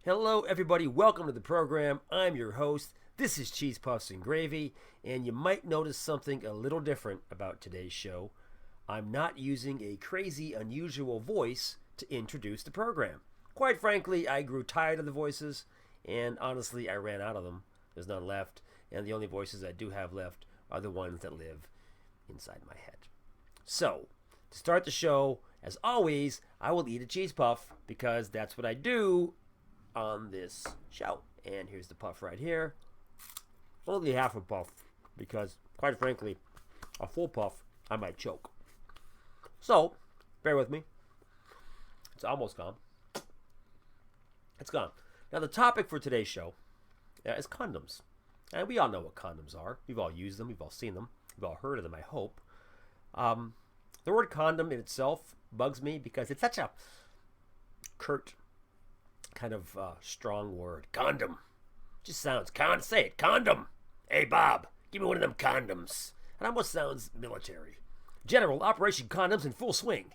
Hello, everybody. Welcome to the program. I'm your host. This is Cheese Puffs and Gravy, and you might notice something a little different about today's show. I'm not using a crazy, unusual voice to introduce the program. Quite frankly, I grew tired of the voices, and honestly, I ran out of them. There's none left, and the only voices I do have left are the ones that live inside my head. So, to start the show, as always, I will eat a cheese puff because that's what I do on this show. And here's the puff right here. Only half a puff because, quite frankly, a full puff I might choke. So, bear with me. It's almost gone. It's gone. Now, the topic for today's show is condoms. And we all know what condoms are. We've all used them. We've all seen them. We've all heard of them, I hope. The word condom in itself bugs me because it's such a curt kind of strong word. Condom. Just sounds, say it, condom. Hey, Bob, give me one of them condoms. It almost sounds military. General Operation Condoms in full swing.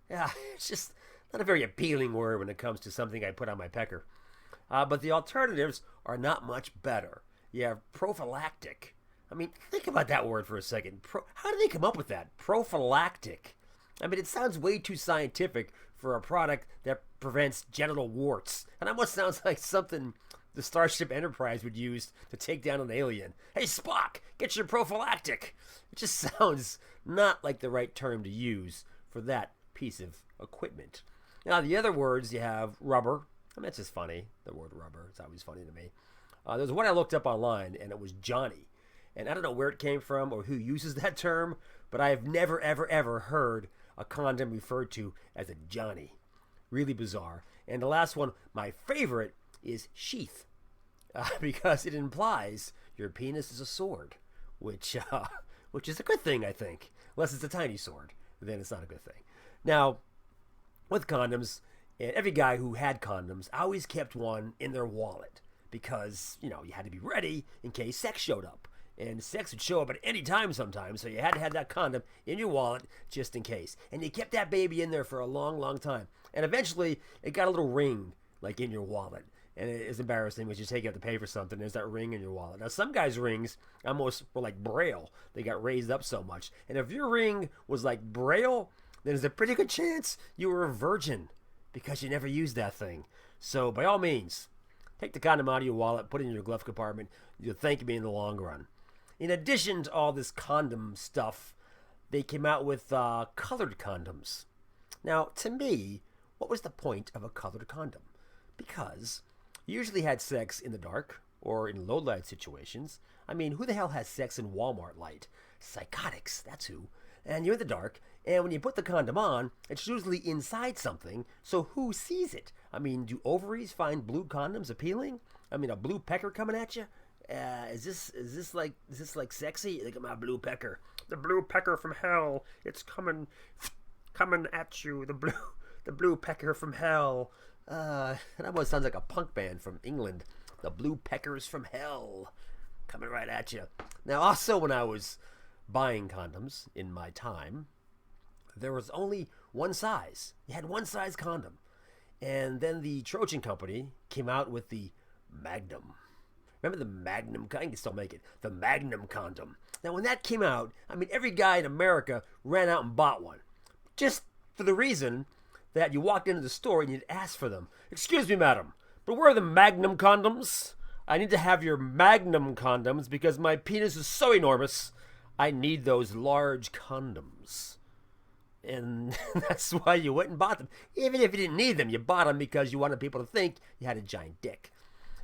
Yeah, it's just not a very appealing word when it comes to something I put on my pecker. But the alternatives are not much better. You have prophylactic. I mean, think about that word for a second. How did they come up with that? Prophylactic. I mean, it sounds way too scientific for a product that prevents genital warts. And almost sounds like something the Starship Enterprise would use to take down an alien. Hey, Spock, get your prophylactic. It just sounds not like the right term to use for that piece of equipment. Now, the other words, you have rubber. I mean, that's just funny, the word rubber. It's always funny to me. There's one I looked up online, and it was Johnny. And I don't know where it came from or who uses that term, but I have never, ever, ever heard a condom referred to as a Johnny. Really bizarre. And the last one, my favorite, is sheath, because it implies your penis is a sword, which is a good thing, I think. Unless it's a tiny sword, then it's not a good thing. Now, with condoms, and every guy who had condoms always kept one in their wallet because, you had to be ready in case sex showed up. And sex would show up at any time sometimes, so you had to have that condom in your wallet just in case. And you kept that baby in there for a long, long time. And eventually, it got a little ring, like in your wallet. And it's embarrassing when you take out to pay for something, there's that ring in your wallet. Now, some guys' rings almost were like Braille. They got raised up so much. And if your ring was like Braille, then there's a pretty good chance you were a virgin because you never used that thing. So, by all means, take the condom out of your wallet, put it in your glove compartment. You'll thank me in the long run. In addition to all this condom stuff, they came out with colored condoms. Now, to me, what was the point of a colored condom? Because you usually had sex in the dark or in low light situations. I mean, who the hell has sex in Walmart light? Psychotics, that's who. And you're in the dark, and when you put the condom on, it's usually inside something, so who sees it? I mean, do ovaries find blue condoms appealing? I mean, a blue pecker coming at you? Is this like sexy? Look at my blue pecker. The blue pecker from hell. It's coming at you. The blue pecker from hell. That almost sounds like a punk band from England. The Blue Peckers from Hell, coming right at you. Now, also when I was buying condoms in my time, there was only one size. You had one size condom, and then the Trojan Company came out with the Magnum. Remember the Magnum? I can still make it. The Magnum condom. Now, when that came out, I mean, every guy in America ran out and bought one. Just for the reason that you walked into the store and you'd ask for them. Excuse me, madam, but where are the Magnum condoms? I need to have your Magnum condoms because my penis is so enormous. I need those large condoms. And that's why you went and bought them. Even if you didn't need them, you bought them because you wanted people to think you had a giant dick.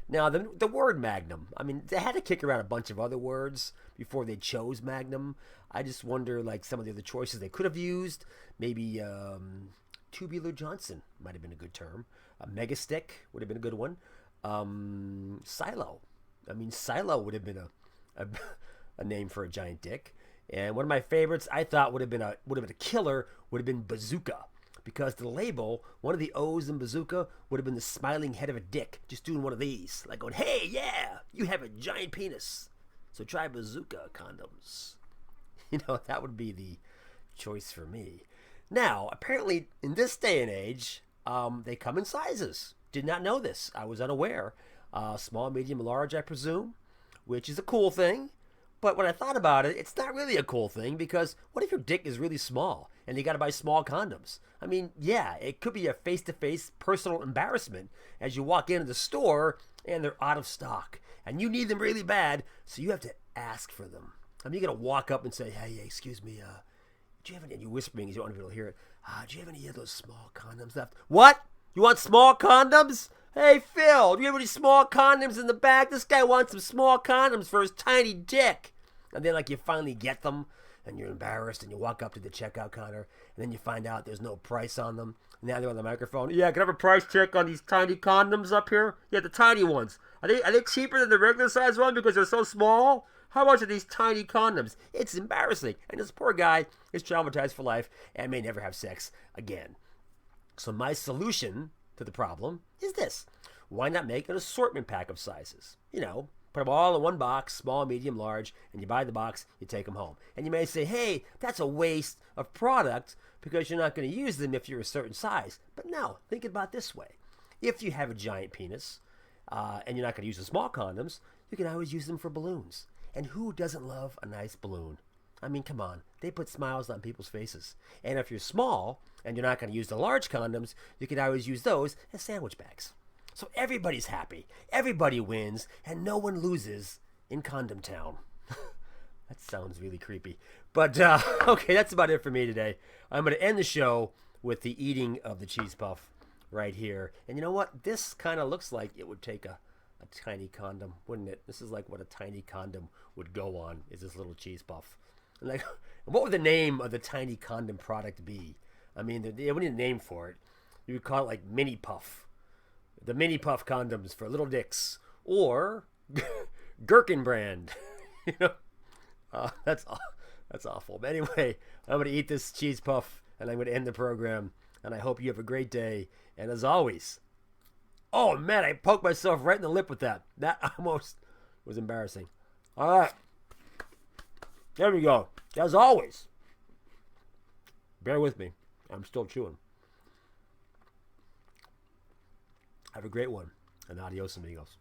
Now, the word Magnum, I mean, they had to kick around a bunch of other words before they chose Magnum. I just wonder, like, some of the other choices they could have used. Maybe Tubular Johnson might have been a good term. A Megastick would have been a good one. Silo. I mean, Silo would have been a name for a giant dick. And one of my favorites I thought would have been a killer would have been Bazooka. Because the label, one of the O's in Bazooka, would have been the smiling head of a dick, just doing one of these. Like going, hey, yeah, you have a giant penis. So try Bazooka condoms. That would be the choice for me. Now, apparently, in this day and age, they come in sizes. did not know this. I was unaware. Small, medium, large, I presume, which is a cool thing. But when I thought about it, it's not really a cool thing because what if your dick is really small and you got to buy small condoms? I mean, yeah, it could be a face-to-face personal embarrassment as you walk into the store and they're out of stock and you need them really bad, so you have to ask for them. I mean, you're going to walk up and say, hey, excuse me, do you have any, and you're whispering because you don't want people to hear it, do you have any of those small condoms left? What? You want small condoms? Hey, Phil, do you have any small condoms in the back? This guy wants some small condoms for his tiny dick. And then, you finally get them, and you're embarrassed, and you walk up to the checkout counter, and then you find out there's no price on them. And now they're on the microphone. Yeah, can I have a price check on these tiny condoms up here? Yeah, the tiny ones. Are they cheaper than the regular size one because they're so small? How much are these tiny condoms? It's embarrassing. And this poor guy is traumatized for life and may never have sex again. So my solution to the problem is this. Why not make an assortment pack of sizes? Put them all in one box, small, medium, large, and you buy the box, you take them home. And you may say, hey, that's a waste of product because you're not going to use them if you're a certain size. But no, think about it this way. If you have a giant penis and you're not going to use the small condoms, you can always use them for balloons. And who doesn't love a nice balloon? I mean, come on. They put smiles on people's faces. And if you're small and you're not going to use the large condoms, you can always use those as sandwich bags. So everybody's happy, everybody wins, and no one loses in Condom Town. That sounds really creepy. But, okay, that's about it for me today. I'm going to end the show with the eating of the cheese puff right here. And you know what? This kind of looks like it would take a tiny condom, wouldn't it? This is like what a tiny condom would go on, is this little cheese puff. And what would the name of the tiny condom product be? I mean, they wouldn't need a name for it. You would call it like Mini Puff. The Mini Puff condoms for little dicks, or Gherkin brand. That's awful. But anyway, I'm going to eat this cheese puff, and I'm going to end the program. And I hope you have a great day. And as always, oh man, I poked myself right in the lip with that. That almost was embarrassing. All right, there we go. As always, bear with me. I'm still chewing. Have a great one, and adios amigos.